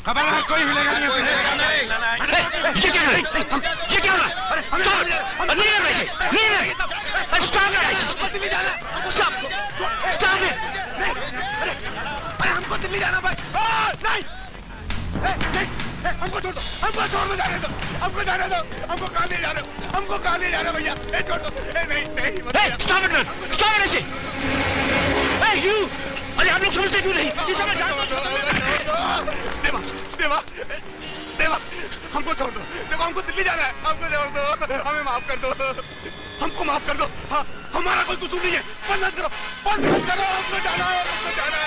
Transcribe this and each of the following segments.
खबरदार कोई हिलेगा नहीं। ये क्या है? ये क्या है? नहीं है वैसे, नहीं है। Stop it! Stop! Stop it! अरे हमको दिल्ली जाना भाई। नहीं, हमको छोड़ दो, हमको छोड़ दो, जाने दो, हमको जाने दो, हमको कहाँ ले जा रहे हो? हमको कहाँ ले जा रहे हो भैया? छोड़ दो। नहीं नहीं। Stop it! Stop it ऐसे! Hey you! अरे आप लोग समझते क्यों नहीं? ये समझ देवा, देवा, देवा, हमको छोड़ दो। देखो हमको दिल्ली जाना है, हमको छोड़ दो, हमें माफ कर दो, हमको माफ कर दो। हाँ, हमारा कोई कसूर नहीं है। बंद मत करो, बंद मत करो, हमको जाना है, हमको जाना है।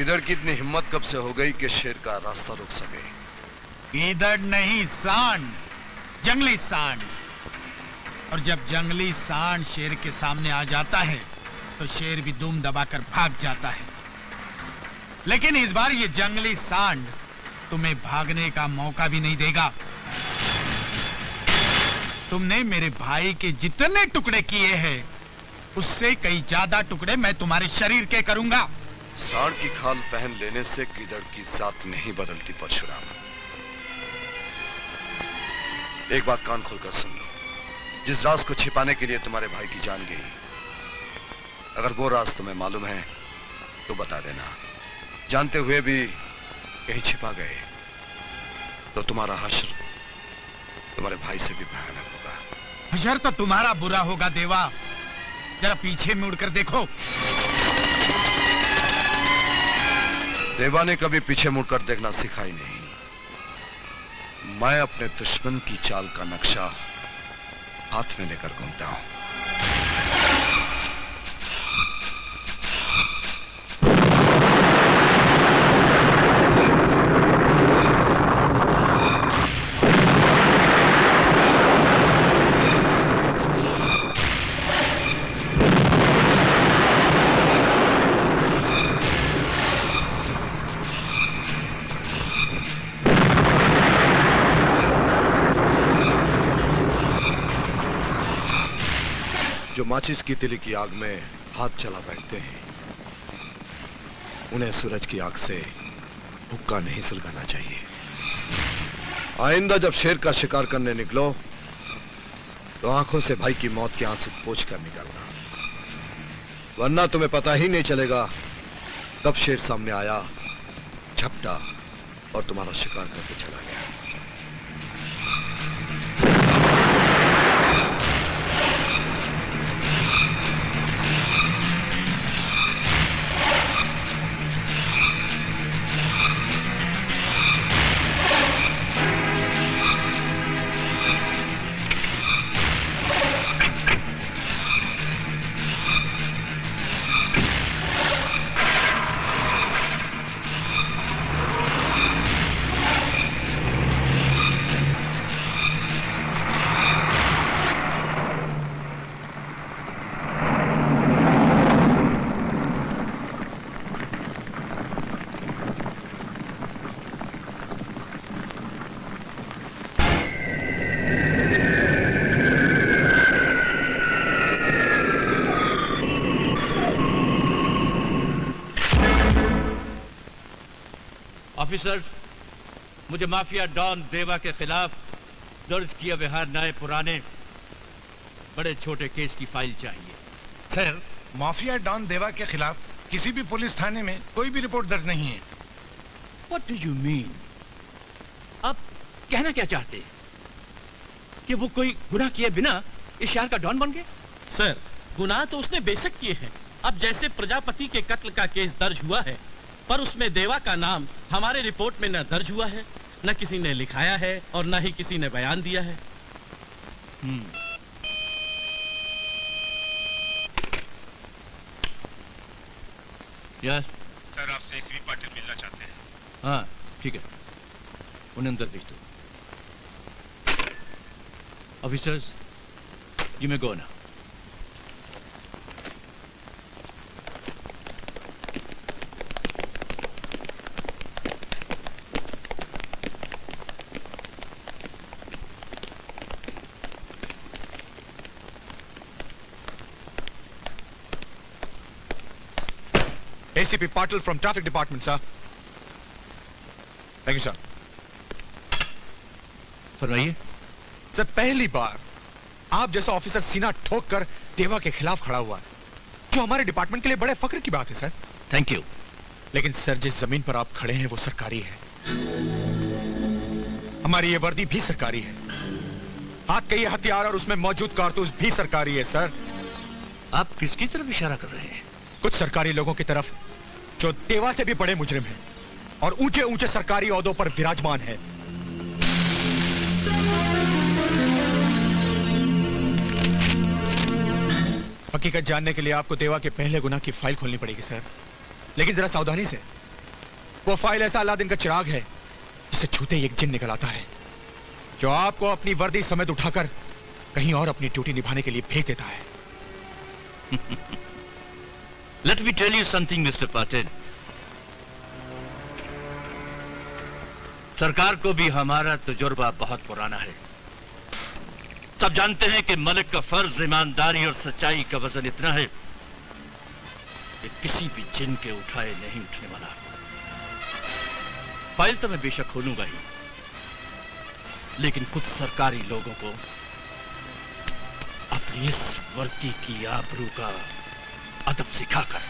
इधर की इतनी हिम्मत कब से हो गई कि शेर का रास्ता रोक सके? इधर नहीं, सांड, जंगली सांड। और जब जंगली सांड शेर के सामने आ जाता है तो शेर भी दुम दबाकर भाग जाता है। लेकिन इस बार ये जंगली सांड तुम्हें भागने का मौका भी नहीं देगा। तुमने मेरे भाई के जितने टुकड़े किए हैं उससे कई ज्यादा टुकड़े मैं तुम्हारे शरीर के करूंगा। सांड की खाल पहन लेने से गिदड़ की जात नहीं बदलती परशुराम। एक बात कान खोलकर सुन लो, जिस राज को छिपाने के लिए तुम्हारे भाई की जान गई, अगर वो राज तुम्हें मालूम है तो बता देना। जानते हुए भी कहीं छिपा गए तो तुम्हारा हश्र तुम्हारे भाई से भी भयानक होगा। हशर तो तुम्हारा बुरा होगा देवा, जरा पीछे मुड़कर देखो। देवा ने कभी पीछे मुड़कर देखना सीखा ही नहीं। मैं अपने दुश्मन की चाल का नक्शा हाथ में लेकर घूमता हूं। जो माचिस की तिली की आग में हाथ चला बैठते हैं, उन्हें सूरज की आग से हुक्का नहीं सुलगाना चाहिए। आइंदा जब शेर का शिकार करने निकलो तो आंखों से भाई की मौत के आंसू पोंछ कर निकलना, वरना तुम्हें पता ही नहीं चलेगा कब शेर सामने आया, झपटा और तुम्हारा शिकार करके चला गया। ऑफिसर्स, मुझे माफिया डॉन देवा के खिलाफ दर्ज किए बिहार नए पुराने बड़े छोटे केस की फाइल चाहिए। सर, माफिया डॉन देवा के खिलाफ किसी भी पुलिस थाने में कोई भी रिपोर्ट दर्ज नहीं है। What do you mean? आप कहना क्या चाहते हैं कि वो कोई गुनाह किए बिना इस शहर का डॉन बन गए? सर, गुनाह तो उसने बेशक किए हैं। अब जैसे प्रजापति के कत्ल का केस दर्ज हुआ है, पर उसमें देवा का नाम हमारे रिपोर्ट में न दर्ज हुआ है, न किसी ने लिखाया है और न ही किसी ने बयान दिया है। यस सर, आपसे एसीपी पाटिल मिलना चाहते हैं। हाँ ठीक है, उन्हें अंदर भेज दो। Officers, you may go now. ACP Patil from Traffic Department, sir. Thank you, sir. फरमाइए। सर, पहली बार आप जैसा ऑफिसर सीना ठोक कर देवा के खिलाफ खड़ा हुआ है, जो हमारे डिपार्टमेंट के लिए बड़े फख्र की बात है, सर। Thank you. लेकिन सर, जिस जमीन पर आप खड़े हैं वो सरकारी है। हमारी ये वर्दी भी सरकारी है, हाथ के ये हथियार और उसमें मौजूद कारतूस भी सरकारी है, सर। आप किसकी तरफ इशारा कर रहे हैं? कुछ सरकारी लोगों की तरफ जो देवा से भी बड़े मुजरिम हैं और ऊंचे ऊंचे सरकारी ओहदों पर विराजमान है। हकीकत जानने के लिए आपको देवा के पहले गुनाह की फाइल खोलनी पड़ेगी, सर। लेकिन जरा सावधानी से। वो फाइल ऐसा अलादीन का चिराग है जिसे छूते ही एक जिन निकल आता है, जो आपको अपनी वर्दी समेत उठाकर कहीं और अपनी ड्यूटी निभाने के लिए भेज देता है। Let me tell you something, Mr. Patil. सरकार को भी हमारा तजुर्बा बहुत पुराना है। सब जानते हैं कि मलिक का फर्ज ईमानदारी और सच्चाई का वजन इतना है कि किसी भी जिन के उठाए नहीं उठने वाला। फाइल तो मैं बेशक खोलूंगा ही, लेकिन कुछ सरकारी लोगों को अपनी इस वर्दी की आबरू का अदब सिखाकर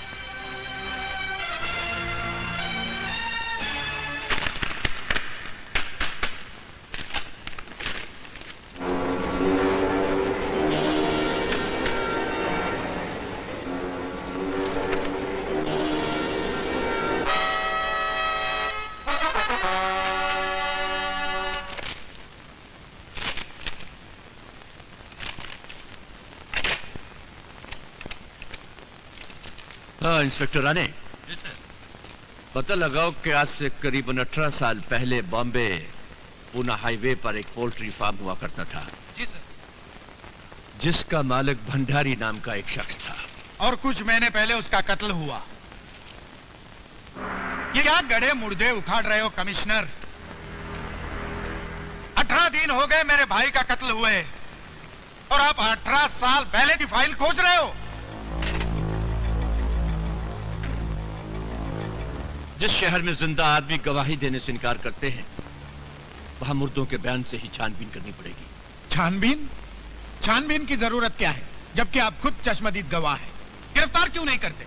हाँ इंस्पेक्टर राणे, पता लगाओ कि आज से करीबन 18 साल पहले बॉम्बे पूना हाईवे पर एक पोल्ट्री फार्म हुआ करता था। जी सर। जिसका मालिक भंडारी नाम का एक शख्स था। और कुछ महीने पहले उसका कत्ल हुआ। ये क्या गड़े मुर्दे उखाड़ रहे हो कमिश्नर? 18 दिन हो गए मेरे भाई का कत्ल हुए और आप 18 साल पहले की फाइल खोज रहे हो। जिस शहर में जिंदा आदमी गवाही देने से इनकार करते हैं, वहां मुर्दों के बयान से ही छानबीन करनी पड़ेगी। छानबीन? छानबीन की जरूरत क्या है, जबकि आप खुद चश्मदीद गवाह हैं? गिरफ्तार क्यों नहीं करते?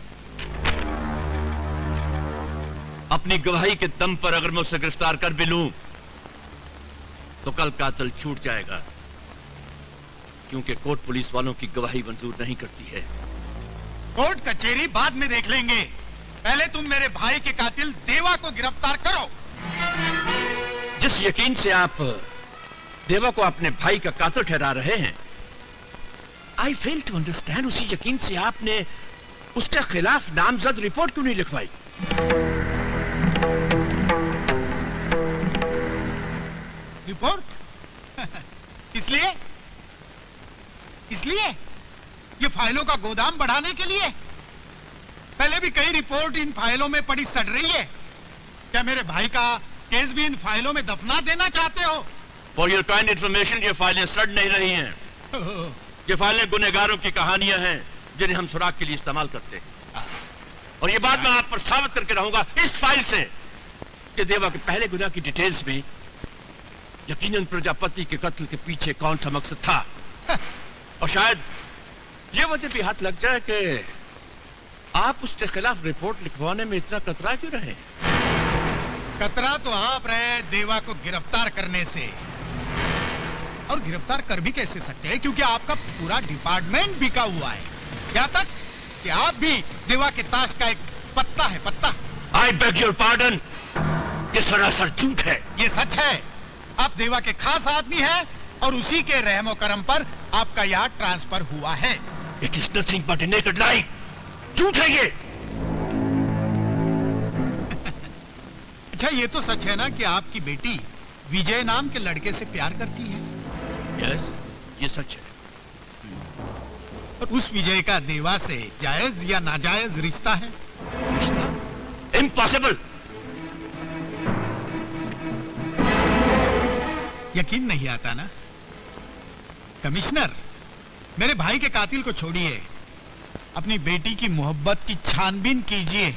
अपनी गवाही के दम पर अगर मैं उसे गिरफ्तार कर भी लूं, तो कल कातिल छूट जाएगा, क्योंकि कोर्ट पुलिस वालों की गवाही मंजूर नहीं करती है। कोर्ट कचहरी बाद में देख लेंगे, पहले तुम मेरे भाई के कातिल देवा को गिरफ्तार करो। जिस यकीन से आप देवा को अपने भाई का कातिल ठहरा रहे हैं, आई फेल टू अंडरस्टैंड। उसी यकीन से आपने उसके खिलाफ नामजद रिपोर्ट क्यों नहीं लिखवाई? रिपोर्ट? इसलिए ये फाइलों का गोदाम बढ़ाने के लिए? पहले भी कई रिपोर्ट इन फाइलों में पड़ी सड़ रही है। क्या मेरे भाई का केस भी इन फाइलों में दफना देना चाहते हो? फॉर योर काइंड इंफॉर्मेशन, ये फाइलें सड़ नहीं रही हैं। ये फाइलें गुनहगारों की कहानियां हैं जिन्हें हम सुराग के लिए इस्तेमाल करते हैं। और ये बात मैं आप पर साबित करके रहूंगा इस फाइल से कि देवा के पहले गुनाह की डिटेल्स में यकीनन प्रजापति के कत्ल के पीछे कौन सा मकसद था। और शायद ये वजह भी हाथ लग जाए कि आप उसके खिलाफ रिपोर्ट लिखवाने में इतना कतरा क्यों रहे? कतरा तो आप रहे देवा को गिरफ्तार करने से। और गिरफ्तार कर भी कैसे सकते हैं, क्योंकि आपका पूरा डिपार्टमेंट बिका हुआ है। यहाँ तक कि आप भी देवा के ताश का एक पत्ता है, पत्ता। आई बेग योर पार्डन, ये सरासर झूठ है। ये सच है। आप देवा के खास आदमी हैं और उसी के रहमो करम पर आपका यहाँ ट्रांसफर हुआ है। It is nothing but a naked lie. झूठ है ये। अच्छा, ये तो सच है ना कि आपकी बेटी विजय नाम के लड़के से प्यार करती है? यस, ये सच है। और उस विजय का देवा से जायज या नाजायज रिश्ता है? रिश्ता? इम्पॉसिबल। यकीन नहीं आता ना? कमिश्नर, मेरे भाई के कातिल को छोड़िए, अपनी बेटी की मोहब्बत की छानबीन कीजिए।